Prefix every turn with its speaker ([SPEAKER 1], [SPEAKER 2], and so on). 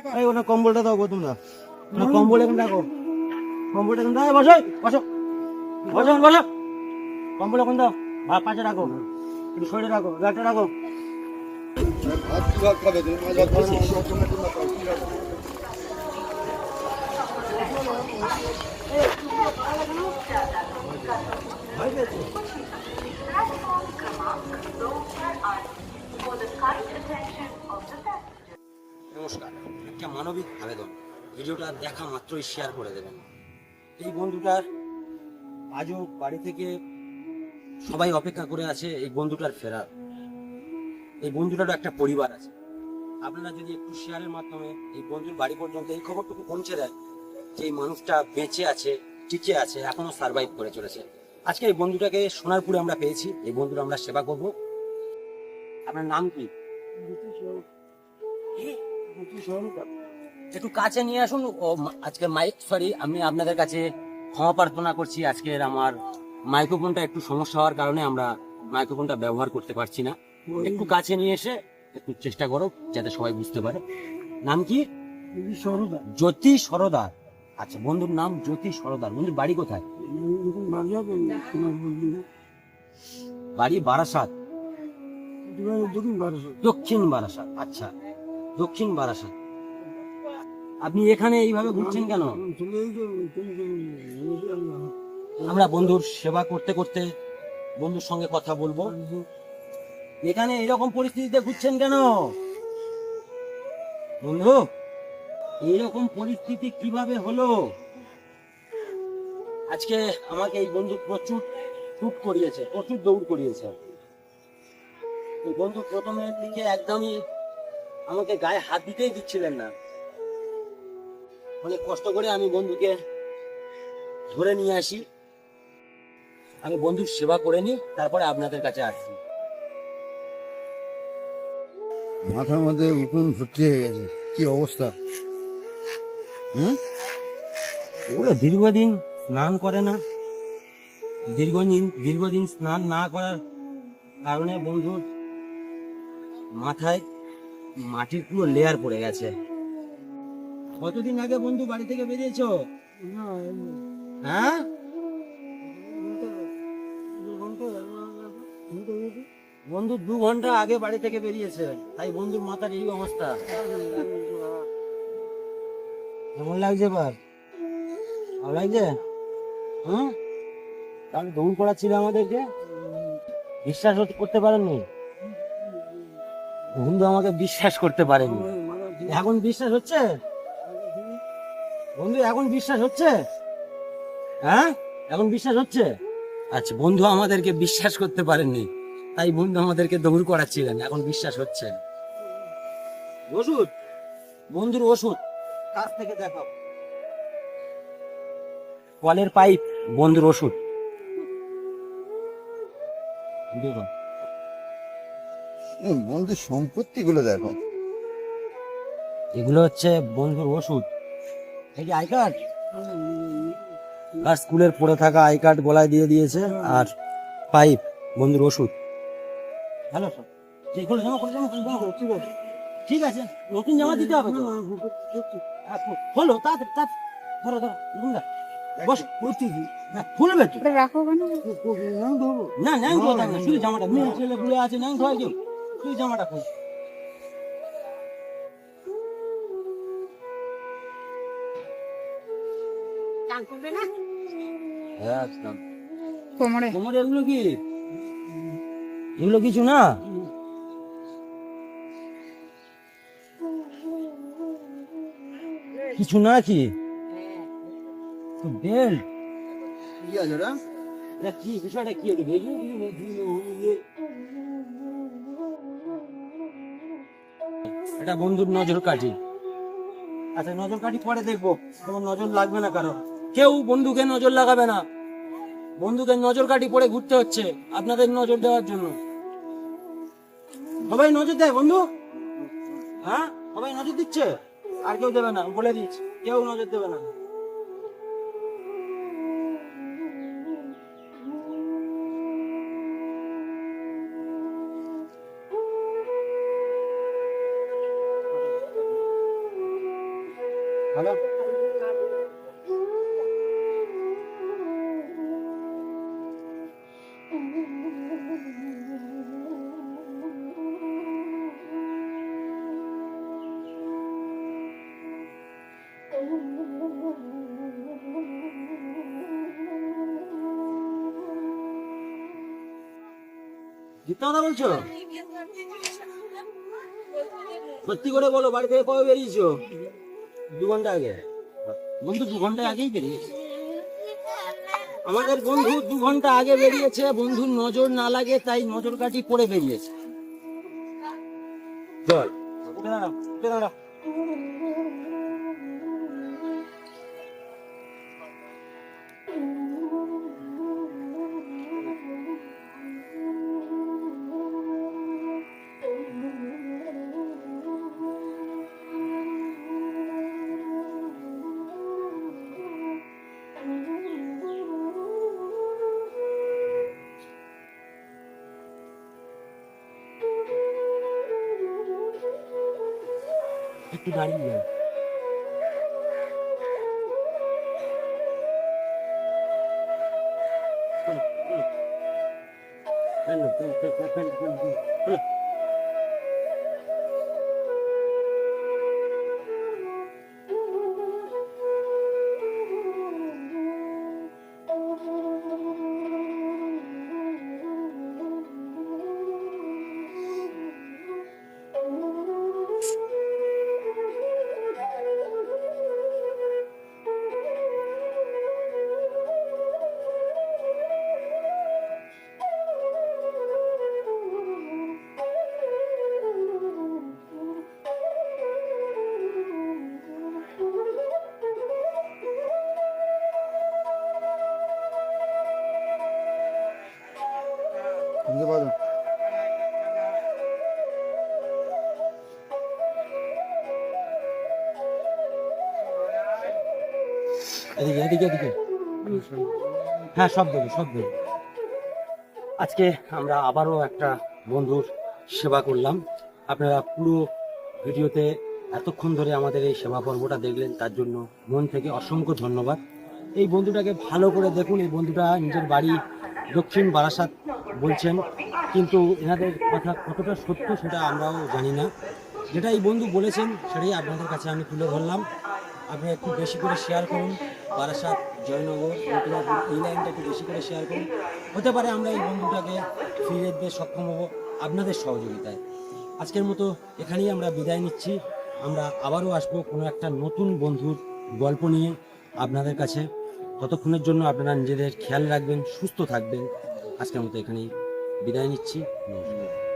[SPEAKER 1] এই ওটা কম্বলটা দাও গো তোমরা, কম্বল এখন রাখো, কম্বলটা এখন দাও, বসো বসো বসো বসো, কম্বল এখন দাও, পাশে রাখো, একটু শরীরে রাখো, গাটা রাখো। নমস্কার, একটা মানবিক আবেদন, ভিডিওটা দেখা মাত্রই শেয়ার করে দেবেন। এই বন্ধুটার আজও বাড়ি থেকে সবাই অপেক্ষা করে আছে এই বন্ধুটার ফেরার। এই বন্ধুটারও একটা পরিবার আছে। আপনারা যদি একটু শেয়ারের মাধ্যমে এই বন্ধুর বাড়ি পর্যন্ত এই খবরটুকু পৌঁছে দেন যে এই মানুষটা বেঁচে আছে, টিকে আছে, এখনো সার্ভাইভ করে চলেছে। আজকে এই বন্ধুটাকে সোনারপুরে আমরা পেয়েছি, এই বন্ধুর আমরা সেবা করব। আপনার নাম কি? একটু কাছে নিয়ে আসুন। আজকে আমি আপনাদের কাছে ক্ষমা প্রার্থনা করছি। আজকের আমার মাইক্রোফোনটা একটু সমস্যা হওয়ার কারণে আমরা মাইক্রোফোনটা ব্যবহার করতে পারছি না। একটু কাছে নিয়ে এসে একটু চেষ্টা করো যাতে সবাই বুঝতে পারে। নাম কি? জ্যোতি সরদার। আচ্ছা, বন্ধুর নাম জ্যোতি সরদার। বন্ধুর বাড়ি কোথায়? বাড়ি বারাসাত, দক্ষিণ বারাসাত। আচ্ছা, দক্ষিণ বারাসাত। আপনি এখানে এইভাবে ঘুরছেন কেন? আমরা বন্ধুর সেবা করতে করতে বন্ধুর সঙ্গে কথা বলবো। এখানে এরকম পরিস্থিতিতে ঘুরছেন কেন বন্ধু? এইরকম পরিস্থিতি কিভাবে হলো? আজকে আমাকে এই বন্ধু প্রচুর শুট করিয়েছে, প্রচুর দৌড় করিয়েছে। এই বন্ধু প্রথমের দিকে একদমই আমাকে গায়ে হাত দিতেই দিচ্ছিলেন না। অনেক কষ্ট করে আমি বন্ধুকে ধরে নিয়ে আসি, আমি বন্ধুর সেবা করে নিই, তারপরে আপনাদের কাছে আসছি।
[SPEAKER 2] মাথার মধ্যে উকুন ভর্তি হয়ে গেছে, কি অবস্থা?
[SPEAKER 1] ওরা দীর্ঘদিন স্নান করে না, দীর্ঘদিন স্নান না করার কারণে বন্ধুর মাথায় মাটির পুরো লেয়ার পড়ে গেছে। কতদিন আগে বন্ধু বাড়ি থেকে বেরিয়েছো? হ্যাঁ, বন্ধু 2 ঘন্টা আগে বাড়ি থেকে বেরিয়েছে, তাই বন্ধুর মাথার এই অবস্থা। কেমন লাগছে এবার? ভালো লাগছে? হ্যাঁ, তাহলে দৌড় করাচ্ছিল আমাদেরকে, বিশ্বাস করতে পারেননি বন্ধু, আমাকে বিশ্বাস করতে পারেনি। এখন বিশ্বাস হচ্ছে বন্ধু? এখন বিশ্বাস হচ্ছে? হ্যাঁ, এখন বিশ্বাস হচ্ছে? আচ্ছা, বন্ধু আমাদেরকে বিশ্বাস করতে পারেননি, তাই বন্ধু আমাদেরকে দৌড় করাচ্ছিলেন, এখন বিশ্বাস হচ্ছে। ওষুধ, বন্ধুর ওষুধ কাছ থেকে দেখাও। কলের পাইপ, বন্ধুর ওষুধ। দেখুন
[SPEAKER 2] বন্ধুর সম্পত্তি গুলো দেখো।
[SPEAKER 1] এগুলো হচ্ছে বন্ধুর ওষুধ। এই যে আই কার্ড, আর স্কুলের পড়ে থাকা আই কার্ড গলায় দিয়ে দিয়েছে, আর পাইপ, বন্ধুর ওষুধ। ভালো স্যার, ঠিক আছে, নতুন জামা দিতে হবে তো। হলো তাড়াতাড়ি তাড়াতাড়ি, ধরো ধরো, বস, খুলবে তো। না, ন্যাং ধোয়া থাকবে, শুধু জামাটা, মেয়ে ছেলে গুলো আছে, ন্যাং ধোয়া কেউ, শুধু জামাটা খুল। একদম কোমরে কোমরে, এগুলো কি? এগুলো কিছু না, কিছু না কি? বেল্ট
[SPEAKER 2] কি আছে ওটা?
[SPEAKER 1] কি বিষয়টা কি? এটা বন্ধুর নজর কাঠি। আচ্ছা, নজর কাঠি পরে দেখবো, তোমার নজর লাগবে না কারো। কেউ বন্ধুকে নজর লাগাবে না, বন্ধুকে নজর কাঠি পরে ঘুরতে হচ্ছে আপনাদের নজর দেওয়ার জন্য। সবাই নজর দেয় বন্ধু, হ্যাঁ সবাই নজর দিচ্ছে, আর কেউ দেবে না, বলে দিচ্ছি, কেউ নজর দেবে না। ভালো মিথ্যা কথা বলছো? সত্যি করে বলো, বাড়ি থেকে কবে বেরিয়েছো? 2 ঘন্টা আগে। বন্ধু 2 ঘন্টা আগেই বেরিয়েছে। আমাদের বন্ধু 2 ঘন্টা আগে বেরিয়েছে, বন্ধুর নজর না লাগে তাই নজর কাটি পরে বেরিয়েছে। চল উঠে দাঁড়া, উঠে দাঁড়া। একটু দাঁড়িয়ে যাও।
[SPEAKER 2] বুঝতে পারো
[SPEAKER 1] এদিকে এদিকে এদিকে। হ্যাঁ, সব দেবো, সব দেবো। আজকে আমরা আবারও একটা বন্ধুর সেবা করলাম। আপনারা পুরো ভিডিওতে এতক্ষণ ধরে আমাদের এই সেবা পর্বটা দেখলেন, তার জন্য মন থেকে অসংখ্য ধন্যবাদ। এই বন্ধুটাকে ভালো করে দেখুন। এই বন্ধুটা নিজের বাড়ি দক্ষিণ বারাসাত বলছেন, কিন্তু এনাদের কথা কতটা সত্য সেটা আমরাও জানি না। যেটা এই বন্ধু বলেছেন সেটাই আপনাদের কাছে আমি তুলে ধরলাম। আপনি একটু বেশি করে শেয়ার করুন, বারাসাত, জয়নগর, মথুরাপুর এই লাইনটা একটু বেশি করে শেয়ার করুন। হতে পারে আমরা এই বন্ধুটাকে ফিরিয়ে দিতে সক্ষম হব আপনাদের সহযোগিতায়। আজকের মতো এখানেই আমরা বিদায় নিচ্ছি। আমরা আবারও আসবো কোনো একটা নতুন বন্ধুর গল্প নিয়ে আপনাদের কাছে। ততক্ষণের জন্য আপনারা নিজেদের খেয়াল রাখবেন, সুস্থ থাকবেন। আজকের মতো এখানেই বিদায় নিচ্ছি। নমস্কার।